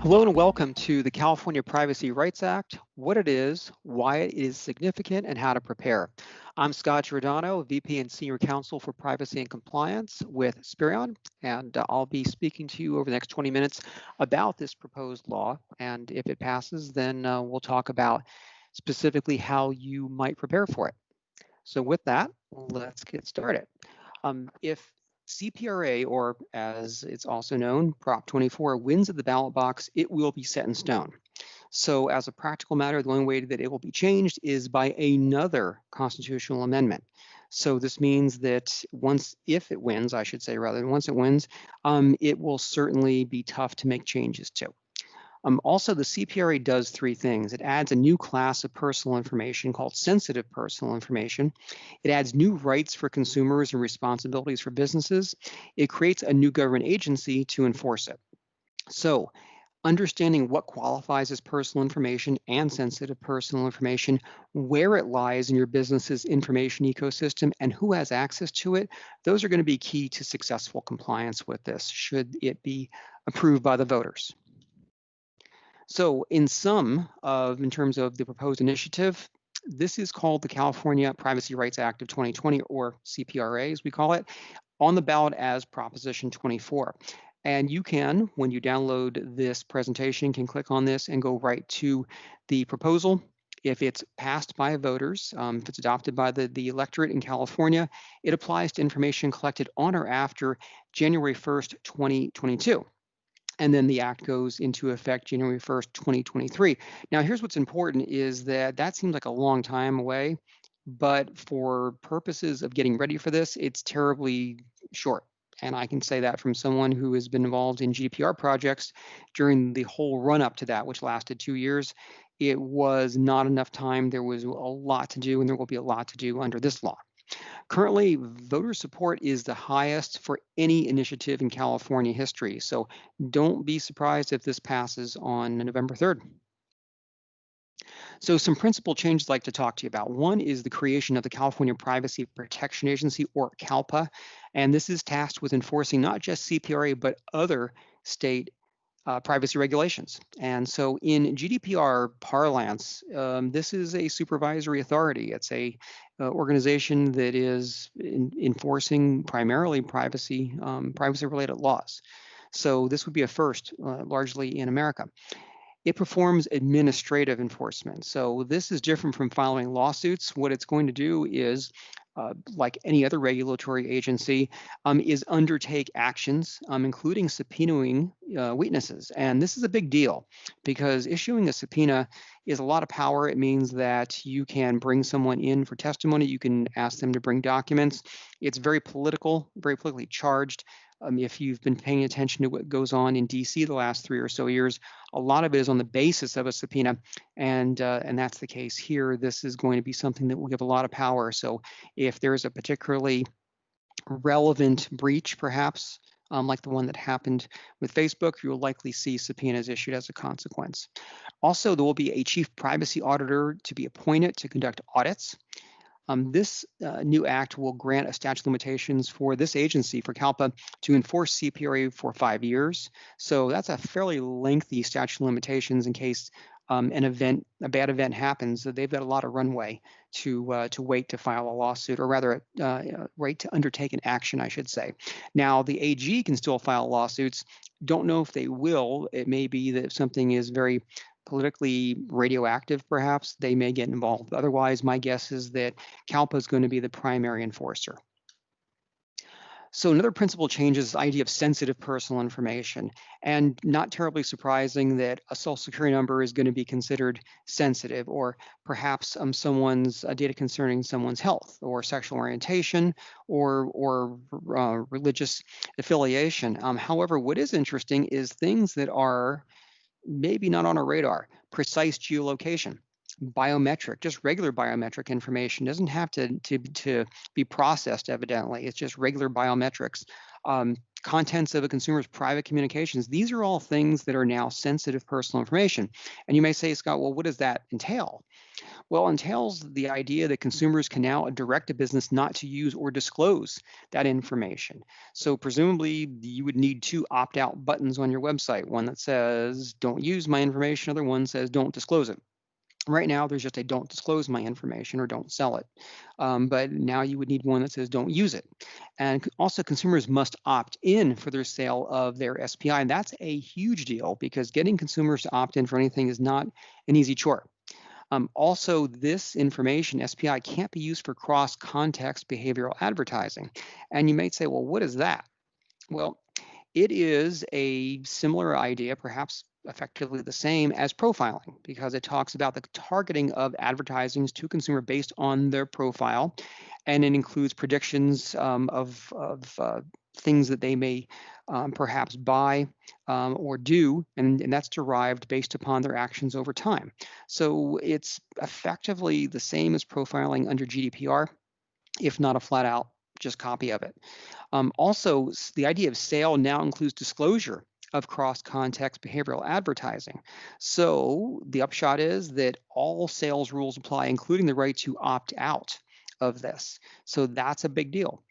Hello and welcome to the California Privacy Rights Act, what it is, why it is significant, and how to prepare. I'm Scott Giordano, VP and Senior Counsel for Privacy and Compliance with Spirion, and I'll be speaking to you over the next 20 minutes about this proposed law. And if it passes, then we'll talk about specifically how you might prepare for it. So with that, let's get started. If CPRA, or as it's also known, Prop 24, wins at the ballot box, it will be set in stone. So as a practical matter, the only way that it will be changed is by another constitutional amendment. So this means that if it wins, I should say, rather than once it wins, it will certainly be tough to make changes to. Also, the CPRA does three things. It adds a new class of personal information called sensitive personal information. It adds new rights for consumers and responsibilities for businesses. It creates a new government agency to enforce it. So, understanding what qualifies as personal information and sensitive personal information, where it lies in your business's information ecosystem, and who has access to it, those are going to be key to successful compliance with this, should it be approved by the voters. So in terms of the proposed initiative, this is called the California Privacy Rights Act of 2020, or CPRA as we call it, on the ballot as Proposition 24. And you can, when you download this presentation, can click on this and go right to the proposal. If it's passed by voters, if it's adopted by the electorate in California, it applies to information collected on or after January 1st, 2022. And then the act goes into effect January 1st, 2023. Now, here's what's important is that seems like a long time away, but for purposes of getting ready for this, it's terribly short. And I can say that from someone who has been involved in GDPR projects during the whole run up to that, which lasted 2 years. It was not enough time. There was a lot to do, and there will be a lot to do under this law. Currently, voter support is the highest for any initiative in California history, so don't be surprised if this passes on November 3rd. So some principal changes I'd like to talk to you about. One is the creation of the California Privacy Protection Agency, or CALPA, and this is tasked with enforcing not just CPRA, but other state privacy regulations. And so in GDPR parlance, this is a supervisory authority. It's a organization that is enforcing primarily privacy-related laws. So this would be a first, largely in America. It performs administrative enforcement. So this is different from filing lawsuits. What it's going to do is, like any other regulatory agency, is undertake actions, including subpoenaing witnesses. And this is a big deal because issuing a subpoena is a lot of power. It means that you can bring someone in for testimony. You can ask them to bring documents. It's very political, very politically charged. If you've been paying attention to what goes on in DC the last 3 or so years, a lot of it is on the basis of a subpoena, and that's the case here. This is going to be something that will give a lot of power. So if there's a particularly relevant breach, perhaps, like the one that happened with Facebook, you'll likely see subpoenas issued as a consequence. Also, there will be a chief privacy auditor to be appointed to conduct audits. This new act will grant a statute of limitations for this agency, for CALPA, to enforce CPRA for 5 years. So that's a fairly lengthy statute of limitations in case a bad event happens. They've got a lot of runway to wait to file a lawsuit, or rather, wait to undertake an action, I should say. Now, the AG can still file lawsuits. Don't know if they will. It may be that if something is very politically radioactive, perhaps, they may get involved. Otherwise, my guess is that CALPA is going to be the primary enforcer. So another principal change is the idea of sensitive personal information, and not terribly surprising that a social security number is going to be considered sensitive, or perhaps someone's data concerning someone's health or sexual orientation or religious affiliation. However, what is interesting is things that are maybe not on our radar: precise geolocation. biometric, just regular biometric information. Doesn't have to be processed, evidently. It's just regular biometrics. Contents of a consumer's private communications. These are all things that are now sensitive personal information. And you may say, Scott, well, what does that entail? Well, it entails the idea that consumers can now direct a business not to use or disclose that information. So presumably you would need two opt-out buttons on your website, one that says don't use my information, other one says don't disclose it. Right now, there's just a don't disclose my information or don't sell it. But now you would need one that says don't use it. And also consumers must opt in for their sale of their SPI. And that's a huge deal because getting consumers to opt in for anything is not an easy chore. Also, this information, SPI, can't be used for cross-context behavioral advertising. And you might say, well, what is that? Well, it is a similar idea, perhaps effectively the same as profiling, because it talks about the targeting of advertisings to consumer based on their profile, and it includes predictions of things that they may perhaps buy or do, and that's derived based upon their actions over time. So it's effectively the same as profiling under GDPR, if not a flat out just copy of it. Also, the idea of sale now includes disclosure of cross-context behavioral advertising. So the upshot is that all sales rules apply, including the right to opt out of this. So that's a big deal.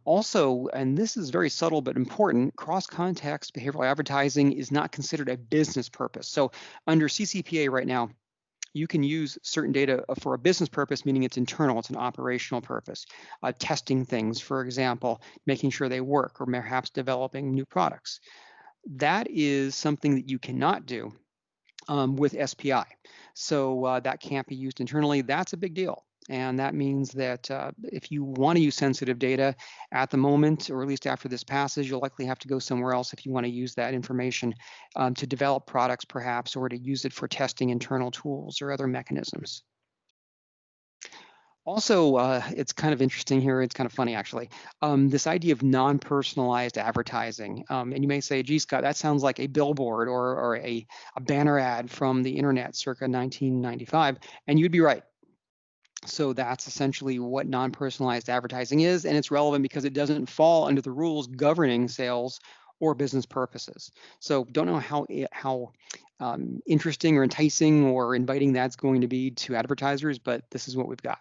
Also, and this is very subtle but important, cross-context behavioral advertising is not considered a business purpose. So under CCPA right now, you can use certain data for a business purpose, meaning it's internal, it's an operational purpose, testing things, for example, making sure they work, or perhaps developing new products. That is something that you cannot do with SPI. So that can't be used internally. That's a big deal. And that means that if you want to use sensitive data at the moment, or at least after this passage, you'll likely have to go somewhere else if you want to use that information to develop products perhaps, or to use it for testing internal tools or other mechanisms. Also, it's kind of interesting here. It's kind of funny, actually. This idea of non-personalized advertising. And you may say, gee, Scott, that sounds like a billboard or a banner ad from the internet circa 1995. And you'd be right. So that's essentially what non-personalized advertising is. And it's relevant because it doesn't fall under the rules governing sales or business purposes. So don't know how interesting or enticing or inviting that's going to be to advertisers, but this is what we've got.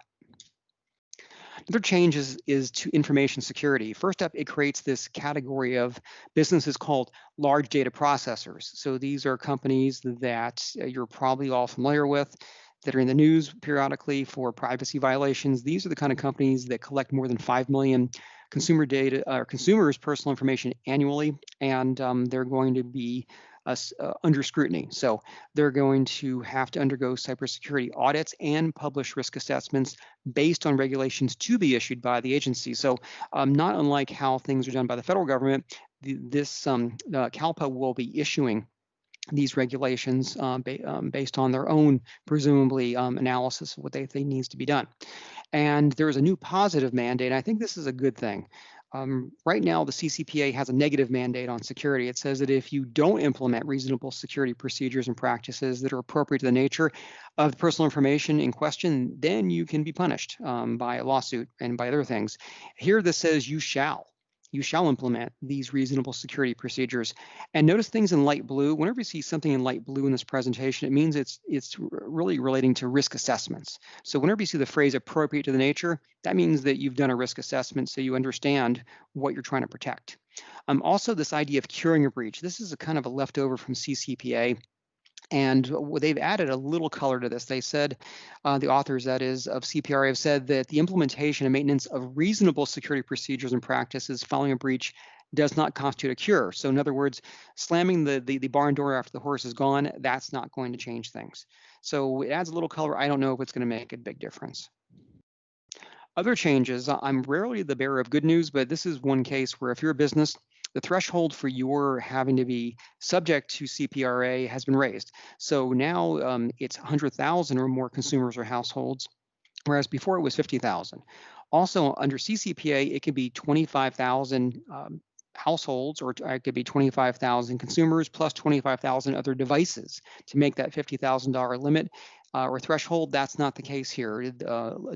Another change is to information security. First up, it creates this category of businesses called large data processors. So these are companies that you're probably all familiar with that are in the news periodically for privacy violations. These are the kind of companies that collect more than 5 million consumer data or consumers' personal information annually, and they're going to be under scrutiny. So they're going to have to undergo cybersecurity audits and publish risk assessments based on regulations to be issued by the agency. So not unlike how things are done by the federal government, this CalPA will be issuing these regulations based on their own, presumably, analysis of what they think needs to be done. And there is a new positive mandate. I think this is a good thing. Right now, the CCPA has a negative mandate on security. It says that if you don't implement reasonable security procedures and practices that are appropriate to the nature of the personal information in question, then you can be punished by a lawsuit and by other things. Here, this says you shall implement these reasonable security procedures. And notice things in light blue. Whenever you see something in light blue in this presentation, it means it's really relating to risk assessments. So whenever you see the phrase appropriate to the nature, that means that you've done a risk assessment so you understand what you're trying to protect. Also, this idea of curing a breach. This is a kind of a leftover from CCPA. And they've added a little color to this. They said, the authors, that is, of CPRA have said that the implementation and maintenance of reasonable security procedures and practices following a breach does not constitute a cure. So in other words, slamming the barn door after the horse is gone, that's not going to change things. So it adds a little color. I don't know if it's going to make a big difference. Other changes, I'm rarely the bearer of good news, but this is one case where if you're a business, the threshold for your having to be subject to CPRA has been raised. So now it's 100,000 or more consumers or households, whereas before it was 50,000. Also under CCPA, it can be 25,000 households, or it could be 25,000 consumers plus 25,000 other devices to make that $50,000 limit. or threshold. That's not the case here.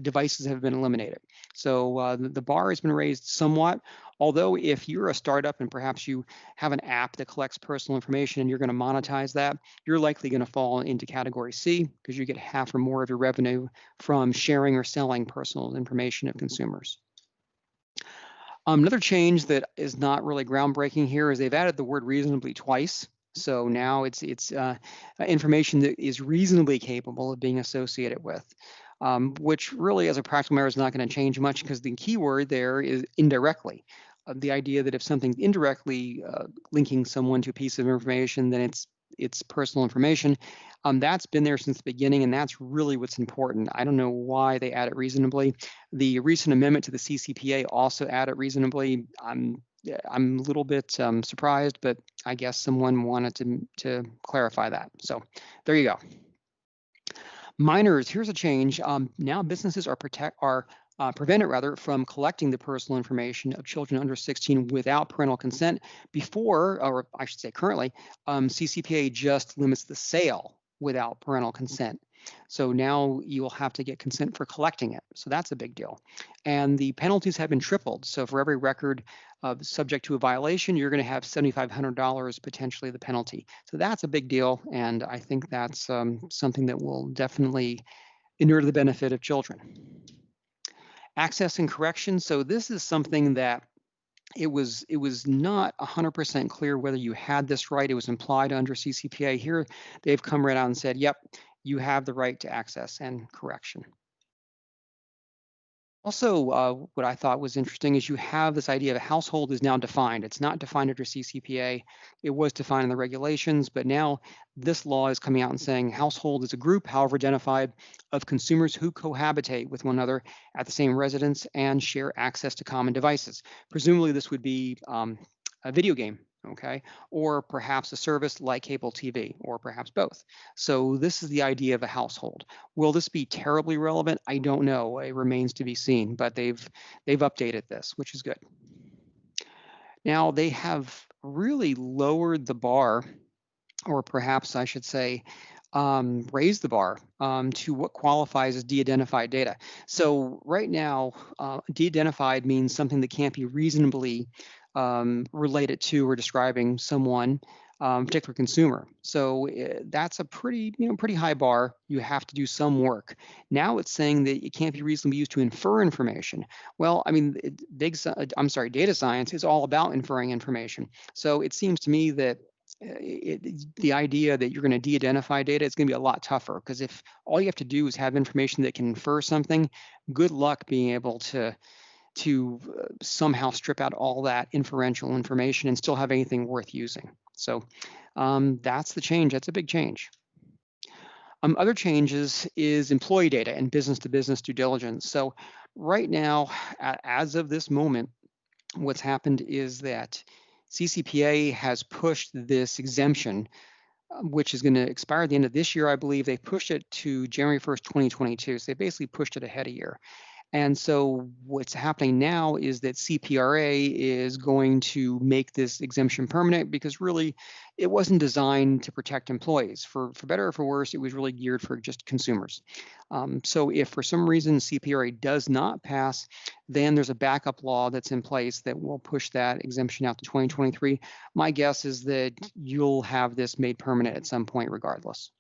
Devices have been eliminated. So the bar has been raised somewhat. Although if you're a startup and perhaps you have an app that collects personal information and you're going to monetize that, you're likely going to fall into category C because you get half or more of your revenue from sharing or selling personal information of consumers. Another change that is not really groundbreaking here is they've added the word reasonably twice. So now it's information that is reasonably capable of being associated with, which really, as a practical matter, is not going to change much because the key word there is indirectly. The idea that if something's indirectly linking someone to a piece of information, then it's personal information. That's been there since the beginning, and that's really what's important. I don't know why they add it reasonably. The recent amendment to the CCPA also added reasonably. I'm a little bit surprised, but I guess someone wanted to clarify that. So there you go. Minors, here's a change. Now businesses are prevented from collecting the personal information of children under 16 without parental consent. Before, or I should say currently, CCPA just limits the sale without parental consent. So now you will have to get consent for collecting it. So that's a big deal. And the penalties have been tripled. So for every record subject to a violation, you're going to have $7,500 potentially the penalty. So that's a big deal. And I think that's something that will definitely inure to the benefit of children. Access and correction. So this is something that it was not 100% clear whether you had this right. It was implied under CCPA. Here, they've come right out and said, yep, you have the right to access and correction. Also, what I thought was interesting is you have this idea of a household is now defined. It's not defined under CCPA. It was defined in the regulations, but now this law is coming out and saying household is a group, however identified, of consumers who cohabitate with one another at the same residence and share access to common devices. Presumably, this would be a video game, okay, or perhaps a service like cable TV, or perhaps both. So this is the idea of a household. Will this be terribly relevant? I don't know. It remains to be seen, but they've updated this, which is good. Now they have really lowered the bar, or perhaps I should say, raise the bar to what qualifies as de-identified data. So right now, de-identified means something that can't be reasonably related to or describing someone, particular consumer. So that's a pretty high bar. You have to do some work. Now it's saying that it can't be reasonably used to infer information. Well, I mean, data science is all about inferring information. So it seems to me that the idea that you're going to de-identify data is going to be a lot tougher, because if all you have to do is have information that can infer something, good luck being able to somehow strip out all that inferential information and still have anything worth using. So that's the change. That's a big change. Other changes is employee data and business-to-business due diligence. So right now, as of this moment, what's happened is that CCPA has pushed this exemption, which is going to expire at the end of this year, I believe. They pushed it to January 1st, 2022. So they basically pushed it ahead a year. And so what's happening now is that CPRA is going to make this exemption permanent, because really it wasn't designed to protect employees. For better or for worse, it was really geared for just consumers. So if for some reason CPRA does not pass, then there's a backup law that's in place that will push that exemption out to 2023. My guess is that you'll have this made permanent at some point regardless.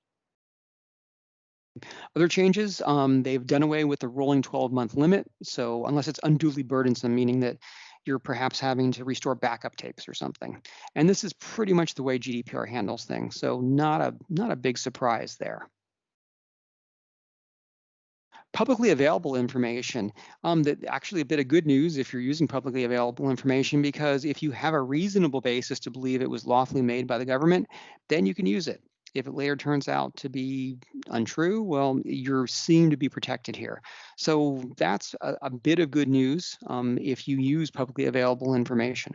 Other changes, they've done away with the rolling 12-month limit. So unless it's unduly burdensome, meaning that you're perhaps having to restore backup tapes or something. And this is pretty much the way GDPR handles things. So not a big surprise there. Publicly available information, that actually a bit of good news if you're using publicly available information, because if you have a reasonable basis to believe it was lawfully made by the government, then you can use it. If it later turns out to be untrue, well, you're seen to be protected here. So that's a bit of good news if you use publicly available information.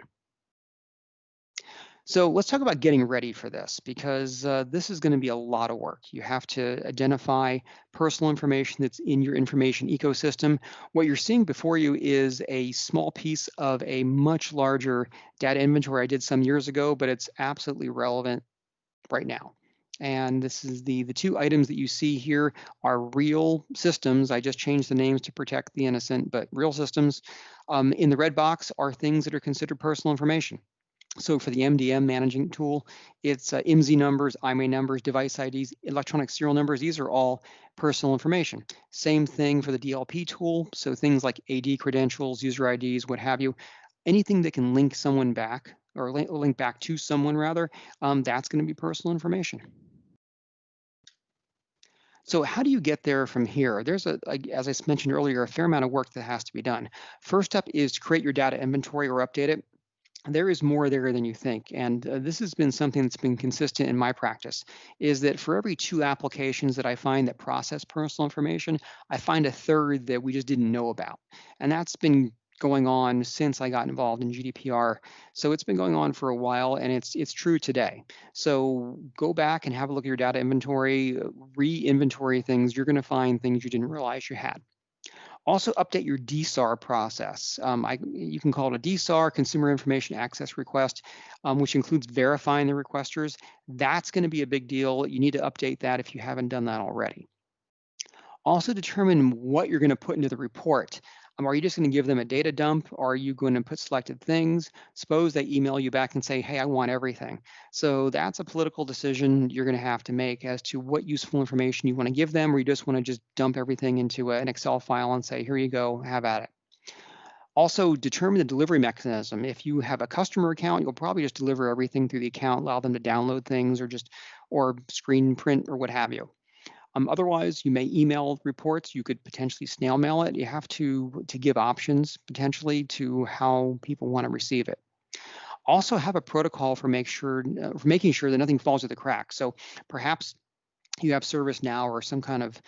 So let's talk about getting ready for this, because this is going to be a lot of work. You have to identify personal information that's in your information ecosystem. What you're seeing before you is a small piece of a much larger data inventory I did some years ago, but it's absolutely relevant right now. And this is the two items that you see here are real systems. I just changed the names to protect the innocent, but real systems. In the red box are things that are considered personal information. So for the MDM managing tool, it's IMSI numbers, IMEI numbers, device IDs, electronic serial numbers. These are all personal information. Same thing for the DLP tool. So things like AD credentials, user IDs, what have you. Anything that can link someone back or link back to someone rather, that's going to be personal information. So how do you get there from here? There's as I mentioned earlier, a fair amount of work that has to be done. First up is to create your data inventory or update it. There is more there than you think, and this has been something that's been consistent in my practice, is that for every 2 applications that I find that process personal information, I find a third that we just didn't know about. And that's been going on since I got involved in GDPR. So it's been going on for a while, and it's true today. So go back and have a look at your data inventory, re-inventory things. You're going to find things you didn't realize you had. Also update your DSAR process. You can call it a DSAR, Consumer Information Access Request, which includes verifying the requesters. That's going to be a big deal. You need to update that if you haven't done that already. Also determine what you're going to put into the report. Are you just going to give them a data dump? Or are you going to put selected things? Suppose they email you back and say, hey, I want everything. So that's a political decision you're going to have to make as to what useful information you want to give them, or you just want to just dump everything into an Excel file and say, here you go, have at it. Also, determine the delivery mechanism. If you have a customer account, you'll probably just deliver everything through the account, allow them to download things or screen print or what have you. Otherwise, you may email reports. You could potentially snail mail it. You have to give options potentially to how people want to receive it. Also, have a protocol for making sure that nothing falls through the cracks. So perhaps you have ServiceNow or some kind of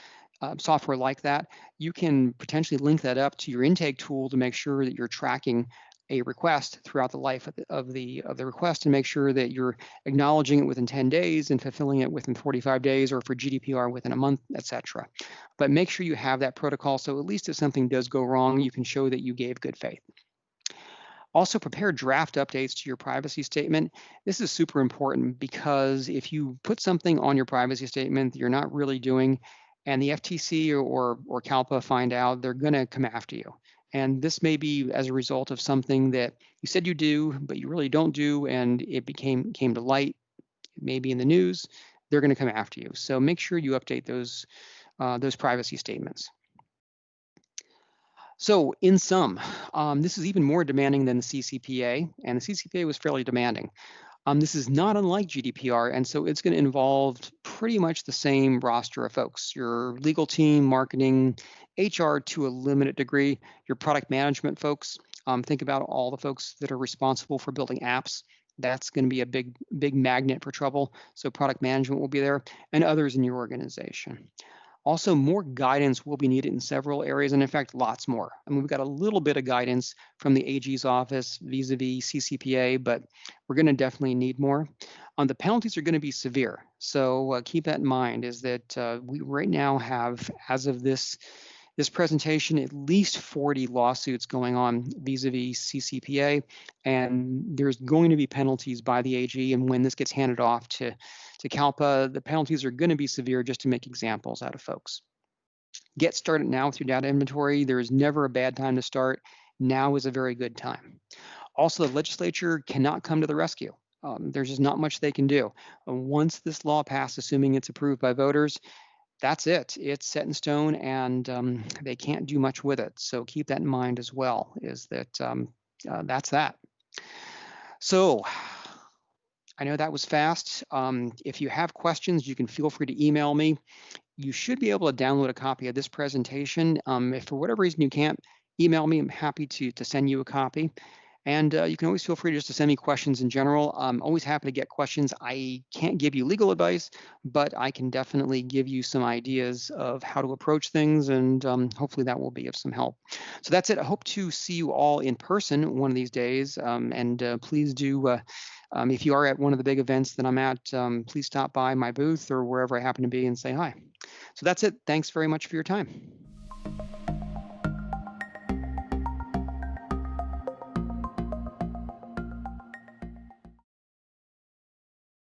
software like that. You can potentially link that up to your intake tool to make sure that you're tracking a request throughout the life of the request and make sure that you're acknowledging it within 10 days and fulfilling it within 45 days, or for GDPR within a month, etc. But make sure you have that protocol so at least if something does go wrong, you can show that you gave good faith. Also, prepare draft updates to your privacy statement. This is super important because if you put something on your privacy statement that you're not really doing, and the FTC or CALPA find out, they're going to come after you. And this may be as a result of something that you said you do, but you really don't do, and it came to light, maybe in the news. They're going to come after you. So make sure you update those privacy statements. So in sum, this is even more demanding than the CCPA, and the CCPA was fairly demanding. This is not unlike GDPR, and so it's going to involve pretty much the same roster of folks. Your legal team, marketing, HR to a limited degree, your product management folks. Think about all the folks that are responsible for building apps. That's going to be a big magnet for trouble. So product management will be there, and others in your organization. Also, more guidance will be needed in several areas, and in fact, lots more. I mean, we've got a little bit of guidance from the AG's office vis-a-vis CCPA, but we're going to definitely need more. The penalties are going to be severe, so keep that in mind, is that we right now have, as of this presentation, at least 40 lawsuits going on vis-a-vis CCPA, and there's going to be penalties by the AG, and when this gets handed off to CALPA, the penalties are going to be severe, just to make examples out of folks. Get started now with your data inventory. There is never a bad time to start. Now is a very good time. Also, the legislature cannot come to the rescue. There's just not much they can do. Once this law passed, assuming it's approved by voters, that's it. It's set in stone, and they can't do much with it. So keep that in mind as well, is that that's that. So I know that was fast. If you have questions, you can feel free to email me. You should be able to download a copy of this presentation. If for whatever reason you can't, email me. I'm happy to send you a copy. And you can always feel free just to send me questions in general. I'm always happy to get questions. I can't give you legal advice, but I can definitely give you some ideas of how to approach things, and hopefully that will be of some help. So that's it. I hope to see you all in person one of these days, and please do, if you are at one of the big events that I'm at, please stop by my booth or wherever I happen to be and say hi. So that's it. Thanks very much for your time.